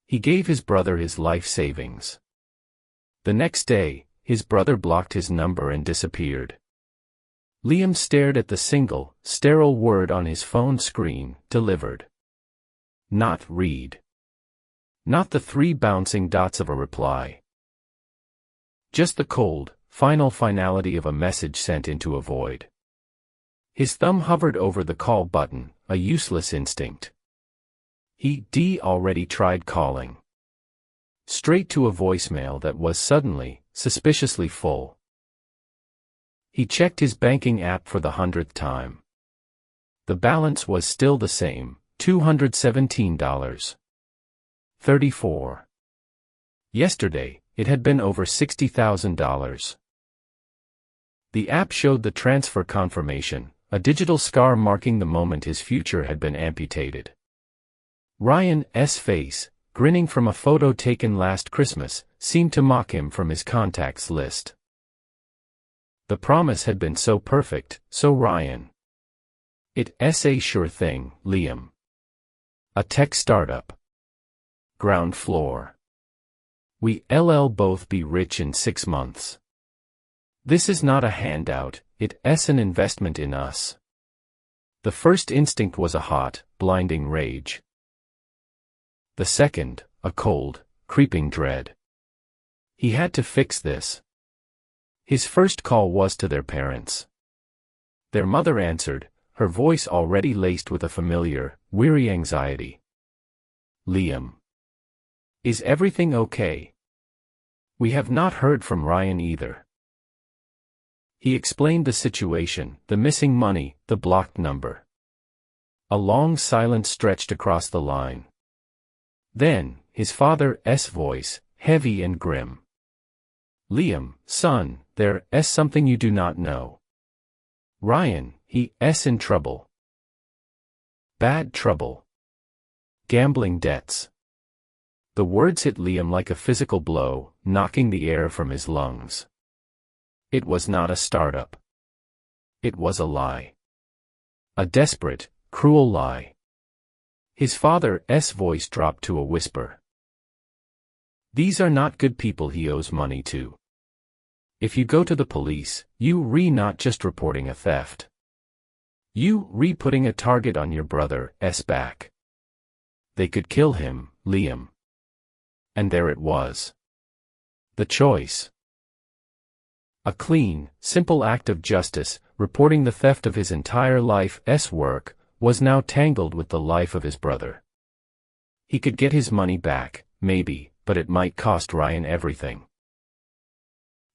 He gave his brother his life savings. The next day, his brother blocked his number and disappeared. Liam stared at the single, sterile word on his phone screen, delivered. Not read. Not the 3 bouncing dots of a reply. Just the cold, final finality of a message sent into a void. His thumb hovered over the call button, a useless instinct. He'd already tried calling. Straight to a voicemail that was suddenly, suspiciously full. He checked his banking app for the 100th time. The balance was still the same, $217.34. Yesterday, it had been over $60,000. The app showed the transfer confirmation, a digital scar marking the moment his future had been amputated. Ryan's face, grinning from a photo taken last Christmas, seemed to mock him from his contacts list. The promise had been so perfect, so Ryan. It's a sure thing, Liam. A tech startup. Ground floor. We'll both be rich in 6 months. This is not a handout, it's an investment in us. The first instinct was a hot, blinding rage. The second, a cold, creeping dread. He had to fix this. His first call was to their parents. Their mother answered, her voice already laced with a familiar, weary anxiety. Liam. Is everything okay? We have not heard from Ryan either. He explained the situation, the missing money, the blocked number. A long silence stretched across the line. Then, his father's voice, heavy and grim. Liam, son, there's something you do not know. Ryan, he's in trouble. Bad trouble. Gambling debts. The words hit Liam like a physical blow, knocking the air from his lungs. It was not a startup. It was a lie. A desperate, cruel lie. His father's voice dropped to a whisper. These are not good people he owes money to. If you go to the police, you not just reporting a theft. You putting a target on your brother's back. They could kill him, Liam. And there it was. The choice. A clean, simple act of justice, reporting the theft of his entire life's work, was now tangled with the life of his brother. He could get his money back, maybe, but it might cost Ryan everything.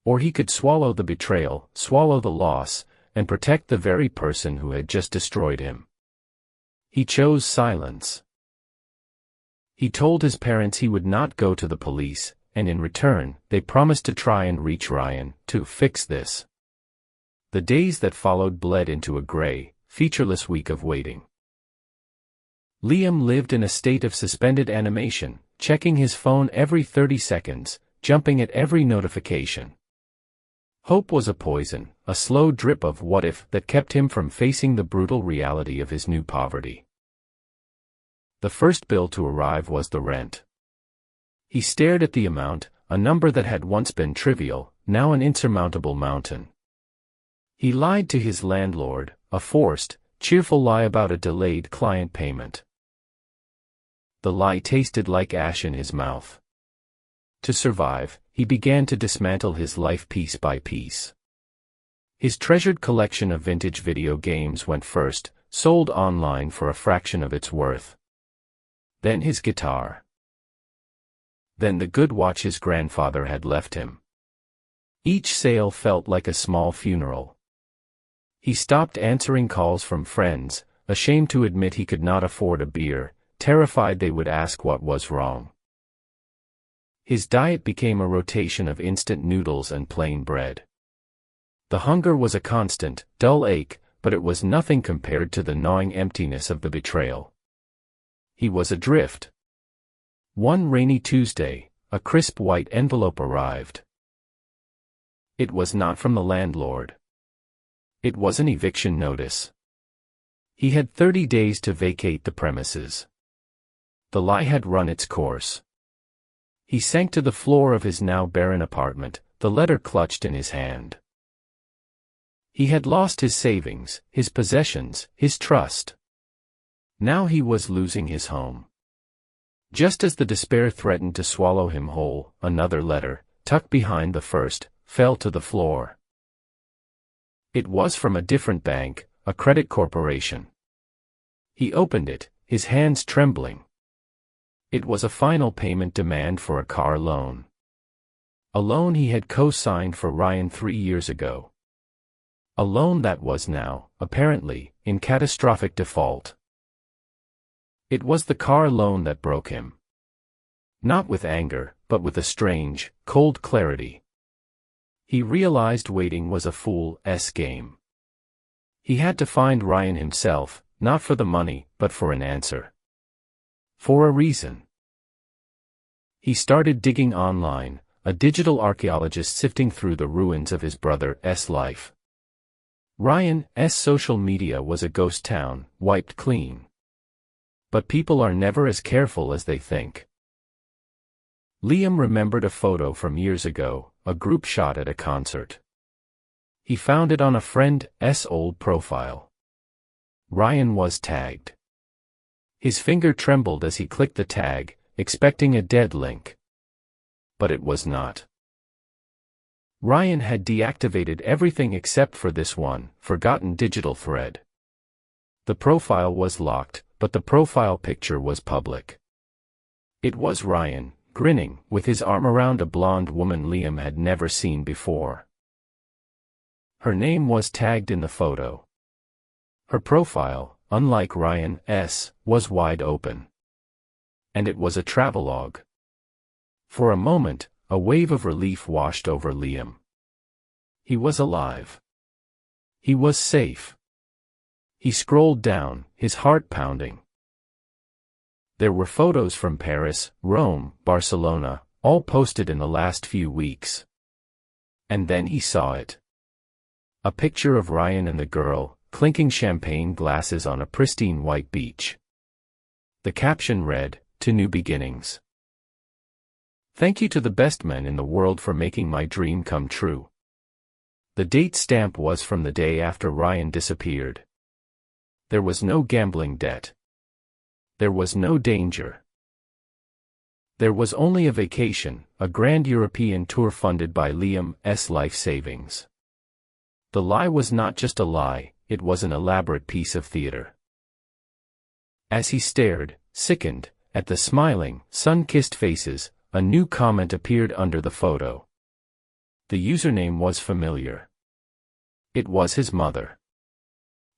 Or he could swallow the betrayal, swallow the loss, and protect the very person who had just destroyed him. He chose silence. He told his parents he would not go to the police, and in return, they promised to try and reach Ryan, to fix this. The days that followed bled into a gray, featureless week of waiting. Liam lived in a state of suspended animation, checking his phone every 30 seconds, jumping at every notification. Hope was a poison, a slow drip of what if that kept him from facing the brutal reality of his new poverty. The first bill to arrive was the rent. He stared at the amount, a number that had once been trivial, now an insurmountable mountain. He lied to his landlord, a forced, cheerful lie about a delayed client payment. The lie tasted like ash in his mouth. To survive, he began to dismantle his life piece by piece. His treasured collection of vintage video games went first, sold online for a fraction of its worth. Then his guitar. Then the good watch his grandfather had left him. Each sale felt like a small funeral. He stopped answering calls from friends, ashamed to admit he could not afford a beer, terrified they would ask what was wrong. His diet became a rotation of instant noodles and plain bread. The hunger was a constant, dull ache, but it was nothing compared to the gnawing emptiness of the betrayal. He was adrift. One rainy Tuesday, a crisp white envelope arrived. It was not from the landlord. It was an eviction notice. He had 30 days to vacate the premises. The lie had run its course. He sank to the floor of his now barren apartment, the letter clutched in his hand. He had lost his savings, his possessions, his trust. Now he was losing his home. Just as the despair threatened to swallow him whole, another letter, tucked behind the first, fell to the floor. It was from a different bank, a credit corporation. He opened it, his hands trembling. It was a final payment demand for a car loan. A loan he had co-signed for Ryan 3 years ago. A loan that was now, apparently, in catastrophic default. It was the car loan that broke him. Not with anger, but with a strange, cold clarity. He realized waiting was a fool's game. He had to find Ryan himself, not for the money, but for an answer. For a reason. He started digging online, a digital archaeologist sifting through the ruins of his brother's life. Ryan's social media was a ghost town, wiped clean. But people are never as careful as they think. Liam remembered a photo from years ago, a group shot at a concert. He found it on a friend's old profile. Ryan was tagged. His finger trembled as he clicked the tag, expecting a dead link. But it was not. Ryan had deactivated everything except for this one, forgotten digital thread. The profile was locked, but the profile picture was public. It was Ryan, grinning, with his arm around a blonde woman Liam had never seen before. Her name was tagged in the photo. Her profile, unlike Ryan's, was wide open. And it was a travelogue. For a moment, a wave of relief washed over Liam. He was alive. He was safe. He scrolled down, his heart pounding. There were photos from Paris, Rome, Barcelona, all posted in the last few weeks. And then he saw it. A picture of Ryan and the girl, clinking champagne glasses on a pristine white beach. The caption read, "To new beginnings. Thank you to the best men in the world for making my dream come true." The date stamp was from the day after Ryan disappeared. There was no gambling debt. There was no danger. There was only a vacation, a grand European tour funded by Liam's life savings. The lie was not just a lie, it was an elaborate piece of theater. As he stared, sickened, at the smiling, sun-kissed faces, a new comment appeared under the photo. The username was familiar. It was his mother.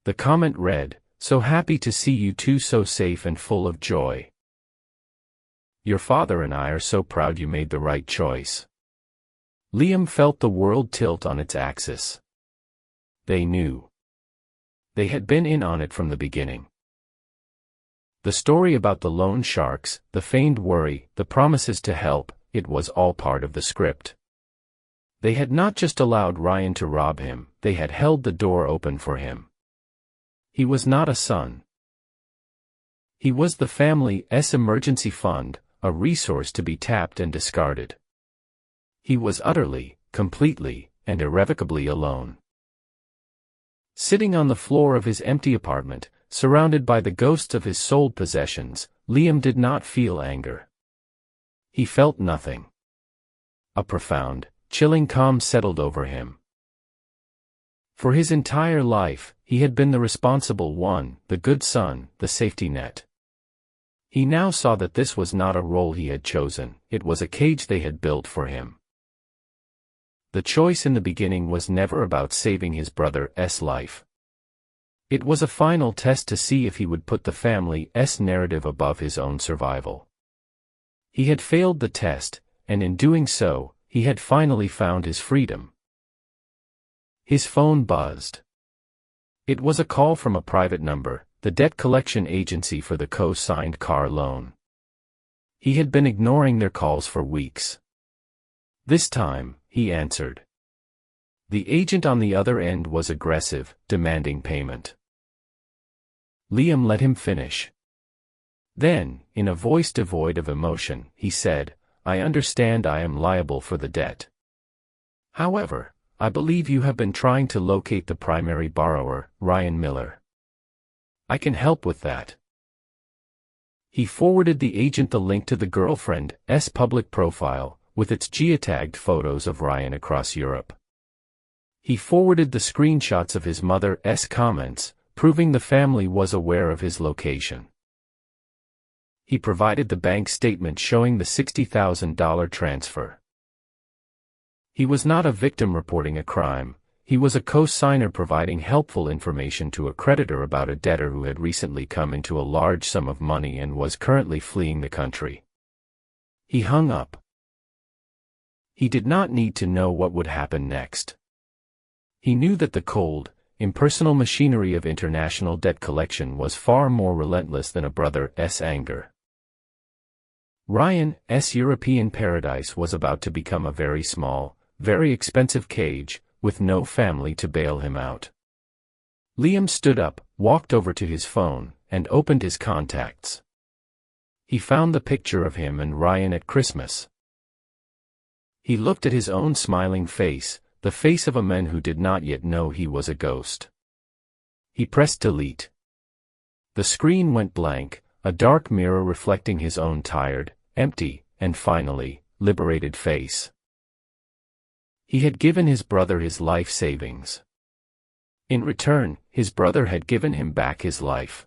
The comment read, "So happy to see you two so safe and full of joy. Your father and I are so proud you made the right choice." Liam felt the world tilt on its axis. They knew. They had been in on it from the beginning. The story about the loan sharks, the feigned worry, the promises to help, it was all part of the script. They had not just allowed Ryan to rob him, they had held the door open for him. He was not a son. He was the family's emergency fund, a resource to be tapped and discarded. He was utterly, completely, and irrevocably alone. Sitting on the floor of his empty apartment, surrounded by the ghosts of his sold possessions, Liam did not feel anger. He felt nothing. A profound, chilling calm settled over him. For his entire life, he had been the responsible one, the good son, the safety net. He now saw that this was not a role he had chosen, it was a cage they had built for him. The choice in the beginning was never about saving his brother's life. It was a final test to see if he would put the family's narrative above his own survival. He had failed the test, and in doing so, he had finally found his freedom. His phone buzzed. It was a call from a private number, the debt collection agency for the co-signed car loan. He had been ignoring their calls for weeks. This time, he answered. The agent on the other end was aggressive, demanding payment. Liam let him finish. Then, in a voice devoid of emotion, he said, I understand I am liable for the debt. However, I believe you have been trying to locate the primary borrower, Ryan Miller. I can help with that." He forwarded the agent the link to the girlfriend's public profile, with its geotagged photos of Ryan across Europe. He forwarded the screenshots of his mother's comments, proving the family was aware of his location. He provided the bank statement showing the $60,000 transfer. He was not a victim reporting a crime, he was a co-signer providing helpful information to a creditor about a debtor who had recently come into a large sum of money and was currently fleeing the country. He hung up. He did not need to know what would happen next. He knew that the cold, impersonal machinery of international debt collection was far more relentless than a brother's anger. Ryan's European paradise was about to become a very small, very expensive cage, with no family to bail him out. Liam stood up, walked over to his phone, and opened his contacts. He found the picture of him and Ryan at Christmas. He looked at his own smiling face, the face of a man who did not yet know he was a ghost. He pressed delete. The screen went blank, a dark mirror reflecting his own tired, empty, and finally, liberated face. He had given his brother his life savings. In return, his brother had given him back his life.